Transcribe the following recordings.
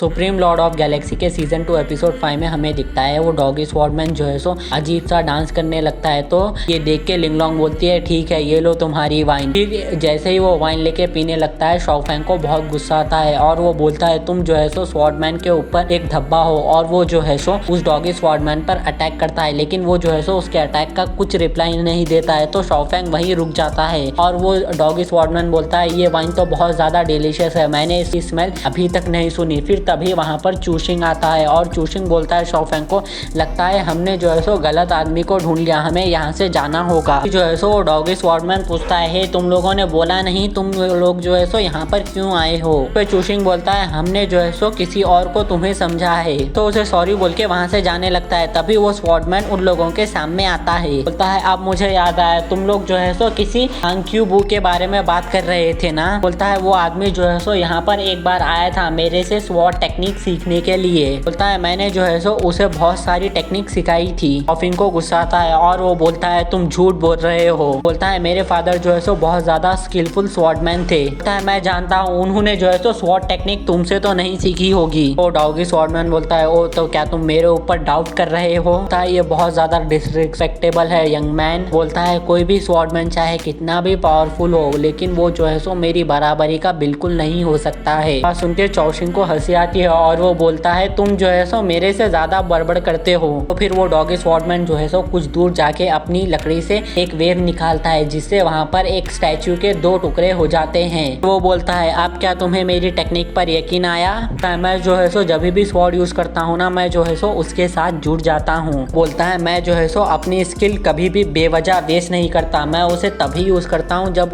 Supreme Lord of Galaxy के season 2 episode 5 में हमें दिखता है वो डॉगी स्वॉर्डमैन जो है सो अजीब सा डांस करने लगता है। तो ये देख के लिंगलोंग बोलती है ठीक है ये लो तुम्हारी वाइन। फिर जैसे ही वो वाइन लेके पीने लगता है शाओफैंग को बहुत गुस्सा आता है और वो बोलता है तुम जो है सो स्वॉर्डमैन के ऊपर एक धब्बा हो, और वो जो है सो उस डॉगी स्वॉर्डमैन पर अटैक करता है। लेकिन वो जो है सो उसके अटैक का कुछ रिप्लाई नहीं देता है। तो शाओफैंग वहीं रुक जाता है और वो डॉगी स्वॉर्डमैन बोलता है ये वाइन तो बहुत ज्यादा डिलीशियस है, मैंने इसकी स्मेल अभी तक नहीं सुनी। फिर तभी वहाँ पर चूशिंग आता है और चूशिंग बोलता है शाओफैंग को लगता है हमने जो है सो गलत आदमी को ढूंढ लिया, हमें यहाँ से जाना होगा। जो है सो डॉगी स्वॉर्डमैन पूछता है तुम लोगों ने बोला नहीं तुम लोग जो है सो यहाँ पर क्यों आए हो। तो चूशिंग बोलता है हमने जो है सो किसी और को तुम्हें समझा है। तो उसे सॉरी बोल के वहाँ से जाने लगता है। तभी वो स्वॉर्डमैन उन लोगों के सामने आता है, बोलता है अब मुझे याद आया तुम लोग जो है सो किसी हांग्क्यू के बारे में बात कर रहे थे ना। बोलता है वो आदमी जो है सो यहाँ पर एक बार आया था मेरे से स्वॉर्ड टेक्निक सीखने के लिए। बोलता है मैंने जो है सो उसे बहुत सारी टेक्निक सिखाई थी। ऑफिन को गुस्सा आता है और वो बोलता है तुम झूठ बोल रहे हो। बोलता है मेरे फादर जो है सो बहुत ज्यादा स्किलफुल स्वॉर्डमैन थे। बोलता है मैं जानता हूँ उन्होंने जो है सो स्वॉर्ड टेक्निक तुमसे तो नहीं सीखी होगी। वो डॉगी स्वॉर्डमैन बोलता है ओ तो क्या तुम मेरे ऊपर डाउट कर रहे हो। बोलता है ये बहुत ज्यादा डिसरिस्पेक्टेबल है यंग मैन। बोलता है कोई भी स्वॉर्डमैन चाहे कितना भी पावरफुल हो लेकिन वो जो है सो मेरी बराबरी का बिल्कुल नहीं हो सकता है। बात सुन के चौशिंग को हंसी आती है और वो बोलता है तुम जो है सो मेरे से ज्यादा बड़बड़ करते हो। तो फिर वो डॉगी स्वॉर्डमैन जो है सो कुछ दूर जाके अपनी लकड़ी से एक वेव निकालता है जिससे वहाँ पर एक स्टैचू के 2 टुकड़े हो जाते हैं। वो बोलता है अब क्या तुम्हें मेरी टेक्निक पर यकीन आया। मैं जो है सो जब भी स्वॉर्ड यूज करता हूँ ना मैं जो है सो उसके साथ जुड़ जाता हूँ। बोलता है मैं जो है सो अपनी स्किल कभी भी बेवजह वेस्ट नहीं करता, मैं उसे तभी यूज करता हूँ जब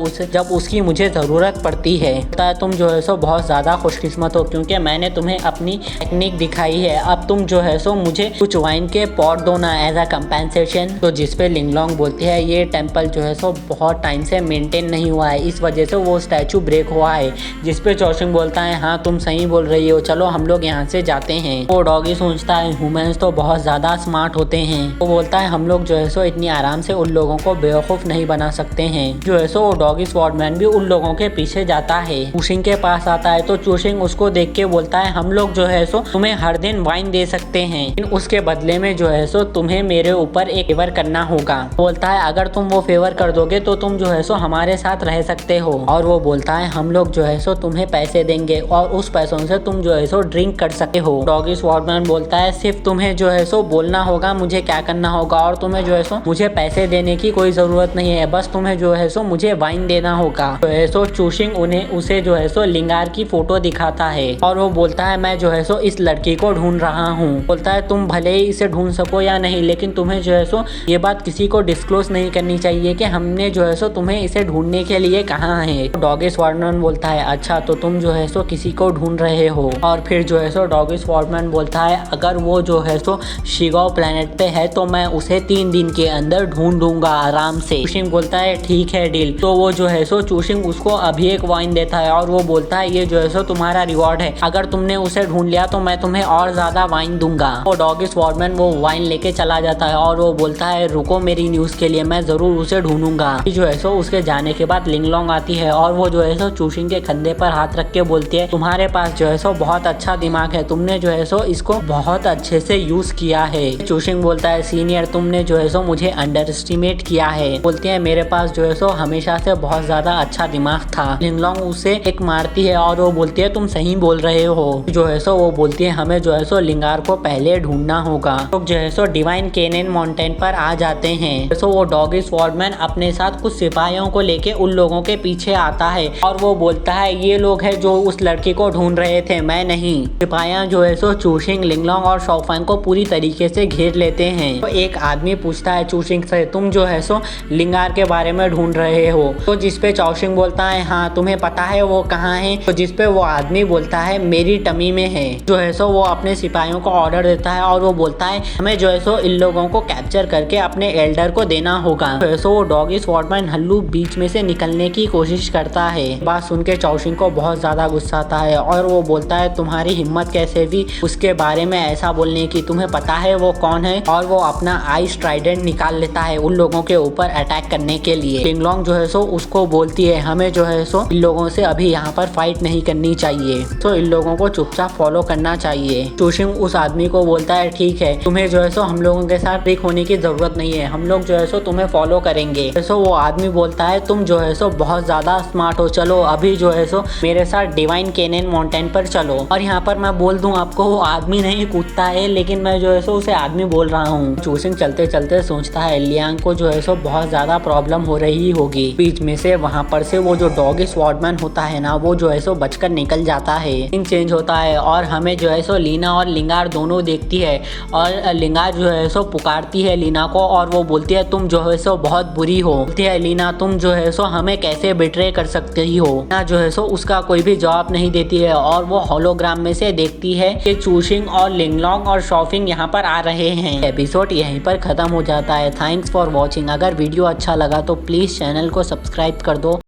उसकी मुझे जरूरत पड़ती है। तुम जो है सो बहुत ज्यादा खुशकिस्मत हो क्योंकि मैंने तुम्हें अपनी टेक्निक दिखाई है। अब तुम जो है सो मुझे कुछ वाइन के पॉट दो ना एज अ कंपेंसेशन। तो जिसपे लिंगलोंग बोलती है ये टेम्पल जो है सो बहुत टाइम से मेंटेन नहीं हुआ है, इस वजह से वो स्टैचू ब्रेक हुआ है। जिसपे चौशिंग बोलता है हाँ तुम सही बोल रही हो, चलो हम लोग यहाँ से जाते हैं। वो डॉगी सोचता है ह्यूमंस तो बहुत ज्यादा स्मार्ट होते हैं। वो बोलता है हम लोग जो है सो इतनी आराम से उन लोगों को बेवकूफ नहीं बना सकते हैं। जो है सो वो डॉगी स्वॉर्डमैन भी उन लोगों के पीछे जाता है। चूशिंग के पास आता है तो चूशिंग उसको देख के बोलता है हम लोग जो है सो तुम्हें हर दिन वाइन दे सकते हैं, लेकिन उसके बदले में जो है सो तुम्हें मेरे ऊपर एक फेवर करना होगा। बोलता है अगर तुम वो फेवर कर दोगे तो तुम जो है सो हमारे साथ रह सकते हो। और वो बोलता है हम लोग जो है सो तुम्हें पैसे देंगे और उस पैसों से तुम जो है सो ड्रिंक कर सकते हो। डॉगी स्वॉर्डमैन बोलता है सिर्फ तुम्हें जो है सो बोलना होगा मुझे क्या करना होगा और तुम्हें जो है सो मुझे पैसे देने की कोई जरूरत नहीं है, बस तुम्हें जो है सो मुझे वाइन देना होगा। जो है सो चूशिंग उसे जो है सो लिंगार की फोटो दिखाता है और वो बोलता है मैं जो है सो इस लड़की को ढूंढ रहा हूँ। बोलता है तुम भले ही इसे ढूंढ सको या नहीं लेकिन तुम्हें जो है सो ये बात किसी को डिस्क्लोज नहीं करनी चाहिए कि हमने जो है सो तुम्हें इसे ढूंढने के लिए कहा है। डॉगी स्वॉर्डमैन बोलता है अच्छा तो तुम जो है सो किसी को ढूंढ रहे हो। और फिर जो है सो डॉगी स्वॉर्डमैन बोलता है अगर वो जो है सो शिगाओ प्लेनेट पे है तो मैं उसे 3 दिन के अंदर ढूंढ दूंगा आराम से। चूशिंग बोलता है ठीक है डील। तो वो जो है सो चूशिंग उसको अभी एक वाइन देता है और वो बोलता है ये जो है सो तुम्हारा रिवॉर्ड है, अगर तुमने उसे ढूंढ लिया तो मैं तुम्हें और ज्यादा वाइन दूंगा। वो डॉगी स्वॉर्डमैन वो वाइन लेके चला जाता है और वो बोलता है रुको मेरी न्यूज के लिए, मैं जरूर उसे ढूंढूंगा। जो है सो उसके जाने के बाद लिंगलोंग आती है और वो जो है सो चूशिंग के कंधे पर हाथ रख के बोलती है तुम्हारे पास जो है सो बहुत अच्छा दिमाग है, तुमने जो है सो इसको बहुत अच्छे से यूज किया है। चूशिंग बोलता है सीनियर तुमने जो है सो मुझे अंडर एस्टिमेट किया है। बोलती है मेरे पास जो है सो हमेशा से बहुत ज्यादा अच्छा दिमाग था। लिंगलोंग उसे एक मारती है और वो बोलती है तुम सही बोल रहे हो। जो है सो वो बोलती है हमें जो है सो लिंगार को पहले ढूंढना होगा। लोग जो है सो डिवाइन केनेन माउंटेन पर आ जाते हैं। तो वो डॉगी स्वॉर्डमैन अपने साथ कुछ सिपाहियों को लेके उन लोगों के पीछे आता है और वो बोलता है ये लोग हैं जो उस लड़की को ढूंढ रहे थे, मैं नहीं। सिपाहियां जो है सो चूशिंग लिंगलोंग और शाओफैंग को पूरी तरीके से घेर लेते हैं। तो एक आदमी पूछता है चूशिंग से तुम जो है सो लिंगार के बारे में ढूंढ रहे हो। तो जिसपे चौशिंग बोलता है हाँ तुम्हें पता है वो कहाँ है। तो जिसपे वो आदमी बोलता है मेरी टमी में है। जो है सो वो अपने सिपाहियों को ऑर्डर देता है और वो बोलता है हमें जो है सो इन लोगों को कैप्चर करके अपने एल्डर को देना होगा। जो है सो वो डॉगी स्वॉर्डमैन हल्लू बीच में से निकलने की कोशिश करता है। बात सुन के चौशिंग को बहुत ज्यादा गुस्सा आता है और वो बोलता है तुम्हारी हिम्मत कैसे भी उसके बारे में ऐसा बोलने की, तुम्हें पता है वो कौन है। और वो अपना आइस ट्राइडेंट निकाल लेता है उन लोगों के ऊपर अटैक करने के लिए। लिंगलोंग जो है सो उसको बोलती है हमें जो है सो इन लोगों से अभी यहाँ पर फाइट नहीं करनी चाहिए। तो इन लोगों को चुपचाप फॉलो करना चाहिए। चूशिंग उस आदमी को बोलता है ठीक है, तुम्हें जो है सो हम लोगों के साथ ट्रिक होने की जरूरत नहीं है, हम लोग जो है सो तुम्हें फॉलो करेंगे। सो वो आदमी बोलता है तुम जो है सो बहुत ज्यादा स्मार्ट हो, चलो अभी जो है सो मेरे साथ डिवाइन कैनियन माउंटेन पर चलो। और यहाँ पर मैं बोल दूं आपको, वो आदमी नहीं कूदता है, लेकिन मैं जो है सो उसे आदमी बोल रहा हूँ। चूशिंग चलते चलते सोचता है लियांग को जो है सो बहुत ज्यादा प्रॉब्लम हो रही होगी। बीच में से वहाँ पर से वो जो डॉगी स्वॉर्डमैन होता है ना, वो जो है सो बचकर निकल जाता है। सीन चेंज होता है और हमें जो है सो लीना और लिंगार दोनों देखती है, और लिंगार जो है सो पुकारती है लीना को, और वो बोलती है तुम जो है सो बहुत बुरी हो। बोलती है लीना तुम जो है सो हमें कैसे बिट्रे कर सकती हो। लीना जो है सो उसका कोई भी जवाब नहीं देती है, और वो होलोग्राम में से देखती है कि चूशिंग और लिंगलोंग और शॉफिंग यहाँ पर आ रहे हैं। एपिसोड यहीं पर खत्म हो जाता है। Thanks for watching. अगर वीडियो अच्छा लगा तो प्लीज चैनल को सब्सक्राइब कर दो।